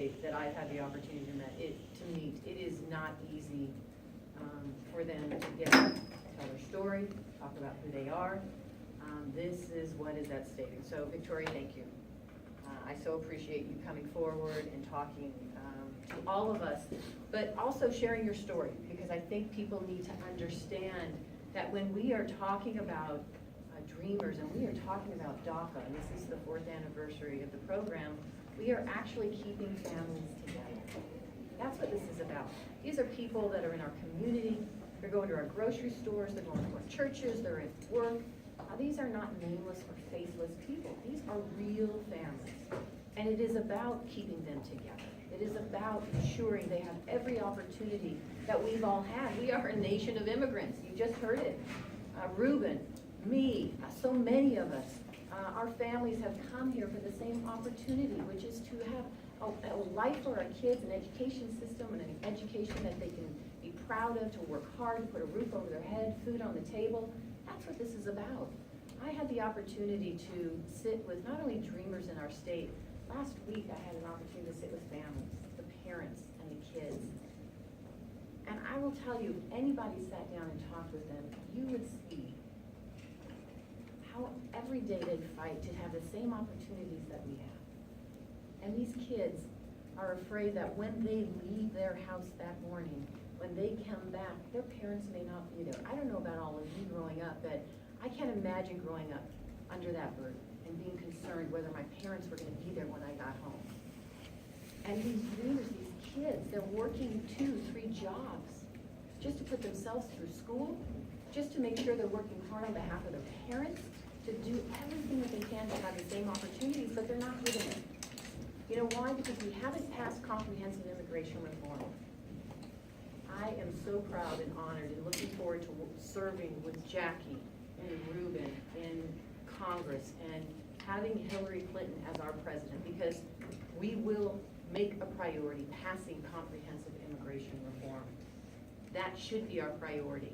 state that I've had the opportunity to meet, it is not easy for them to get up, tell their story, talk about who they are. This is what is at stake. So Victoria, thank you. I so appreciate you coming forward and talking to all of us, but also sharing your story, because I think people need to understand that when we are talking about Dreamers and we are talking about DACA, and this is the 4th anniversary of the program, we are actually keeping families together. That's what this is about. These are people that are in our community. They're going to our grocery stores, they're going to our churches, they're at work. These are not nameless or faceless people. These are real families. And it is about keeping them together. It is about ensuring they have every opportunity that we've all had. We are a nation of immigrants. You just heard it. Reuben, me, so many of us, our families have come here for the same opportunity, which is to have a life for our kids, an education system and an education that they can be proud of, to work hard, to put a roof over their head, food on the table. That's what this is about. I had the opportunity to sit with not only Dreamers in our state. Last week I had an opportunity to sit with families, the parents and the kids. And I will tell you, if anybody sat down and talked with them, you would see how every day they fight to have the same opportunities that we have. And these kids are afraid that when they leave their house that morning, when they come back, their parents may not be there. I don't know about all of you growing up, but I can't imagine growing up under that burden and being concerned whether my parents were going to be there when I got home. And these Dreamers, these kids, they're working 2, 3 jobs just to put themselves through school, just to make sure they're working hard on behalf of their parents, to do everything that they can to have the same opportunities, but they're not getting it. You know why? Because we haven't passed comprehensive immigration reform. I am so proud and honored and looking forward to serving with Jackie and Reuben in Congress and having Hillary Clinton as our president, because we will make a priority passing comprehensive immigration reform. That should be our priority.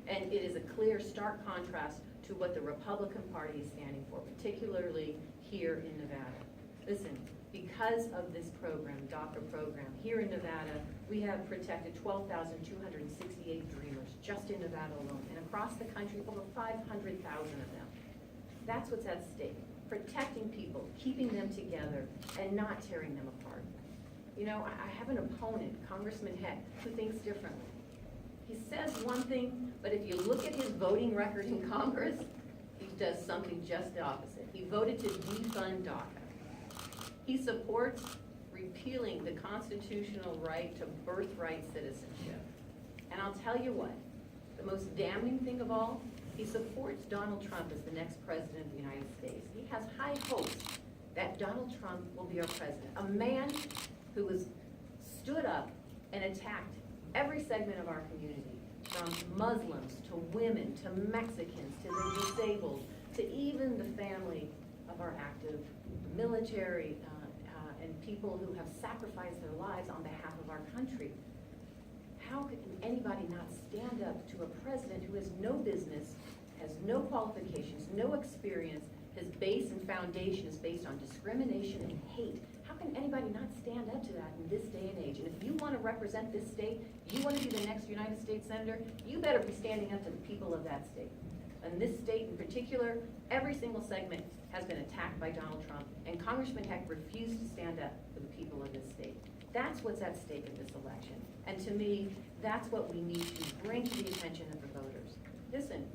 And it is a clear, stark contrast to what the Republican Party is standing for, particularly here in Nevada. Listen, because of this program, DACA program, here in Nevada, we have protected 12,268 Dreamers just in Nevada alone, and across the country, over 500,000 of them. That's what's at stake, protecting people, keeping them together, and not tearing them apart. You know, I have an opponent, Congressman Heck, who thinks differently. He says one thing, but if you look at his voting record in Congress, he does something just the opposite. He voted to defund DACA. He supports repealing the constitutional right to birthright citizenship. And I'll tell you what, the most damning thing of all, he supports Donald Trump as the next president of the United States. He has high hopes that Donald Trump will be our president, a man who has stood up and attacked every segment of our community, from Muslims to women to Mexicans to the disabled to even the family of our active military and people who have sacrificed their lives on behalf of our country. How can anybody not stand up to a president who has no business, has no qualifications, no experience, his base and foundation is based on discrimination and hate? How can anybody not stand up to that in this day and age? And if you want to represent this state, you want to be the next United States Senator, you better be standing up to the people of that state. And this state in particular, every single segment has been attacked by Donald Trump, and Congressman Heck refused to stand up for the people of this state. That's what's at stake in this election. And to me, that's what we need to bring to the attention of the voters. Listen,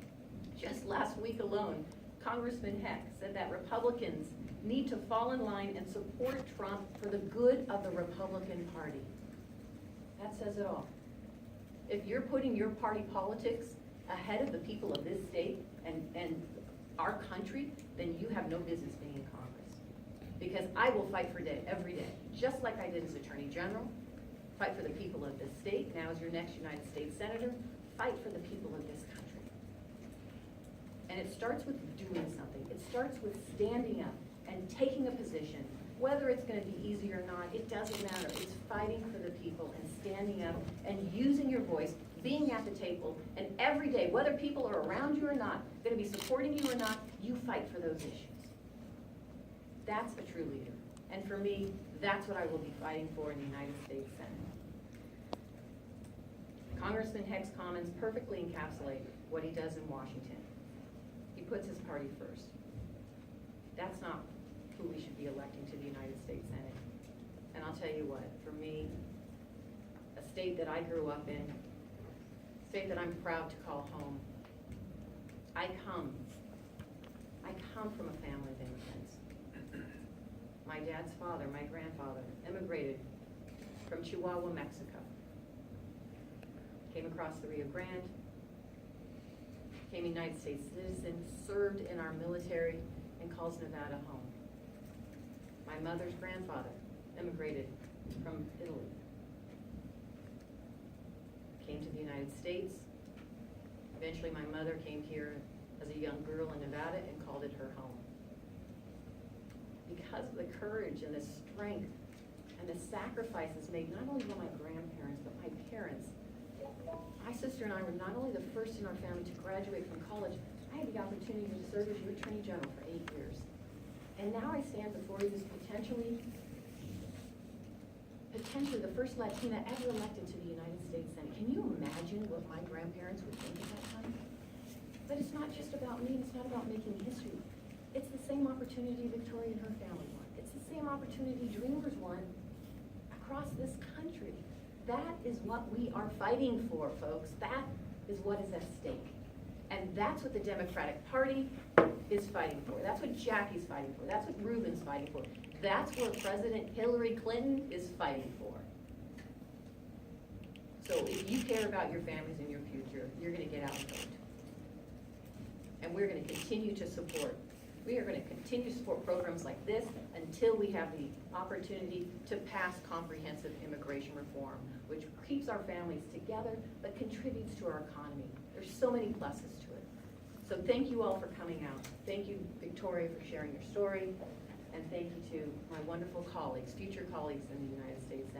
just last week alone, Congressman Heck said that Republicans need to fall in line and support Trump for the good of the Republican Party. That says it all. If you're putting your party politics ahead of the people of this state and our country, then you have no business being in Congress. Because I will fight for every day, just like I did as Attorney General, fight for the people of this state. Now as your next United States Senator, fight for the people of this country. And it starts with doing something. It starts with standing up and taking a position. Whether it's going to be easy or not, it doesn't matter. It's fighting for the people and standing up and using your voice, being at the table, and every day, whether people are around you or not, going to be supporting you or not, you fight for those issues. That's a true leader. And for me, That's what I will be fighting for in the United States Senate. Congressman Heck's comments perfectly encapsulate what he does in Washington. He puts his party first. That's not who we should be electing to the United States Senate. And I'll tell you what, for me, a state that I grew up in, a state that I'm proud to call home, I come from a family of immigrants. My dad's father, my grandfather, immigrated from Chihuahua, Mexico. Came across the Rio Grande, became a United States citizen, served in our military, and calls Nevada home. My mother's grandfather immigrated from Italy. Came to the United States. Eventually my mother came here as a young girl in Nevada and called it her home. Because of the courage and the strength and the sacrifices made not only by my grandparents, but my parents. My sister and I were not only the first in our family to graduate from college, I had the opportunity to serve as your Attorney General for 8 years. And now I stand before you as potentially the first Latina ever elected to the United States Senate. Can you imagine what my grandparents would think at that time? But it's not just about me, it's not about making history. It's the same opportunity Victoria and her family won. It's the same opportunity Dreamers won across this country. That is what we are fighting for, folks. That is what is at stake. And that's what the Democratic Party is fighting for. That's what Jackie's fighting for. That's what Ruben's fighting for. That's what President Hillary Clinton is fighting for. So if you care about your families and your future, you're going to get out and vote. And we're going to continue to support. We are going to continue to support programs like this until we have the opportunity to pass comprehensive immigration reform, which keeps our families together but contributes to our economy. There's so many pluses to it. So thank you all for coming out. Thank you, Victoria, for sharing your story. And thank you to my wonderful colleagues, future colleagues in the United States Senate.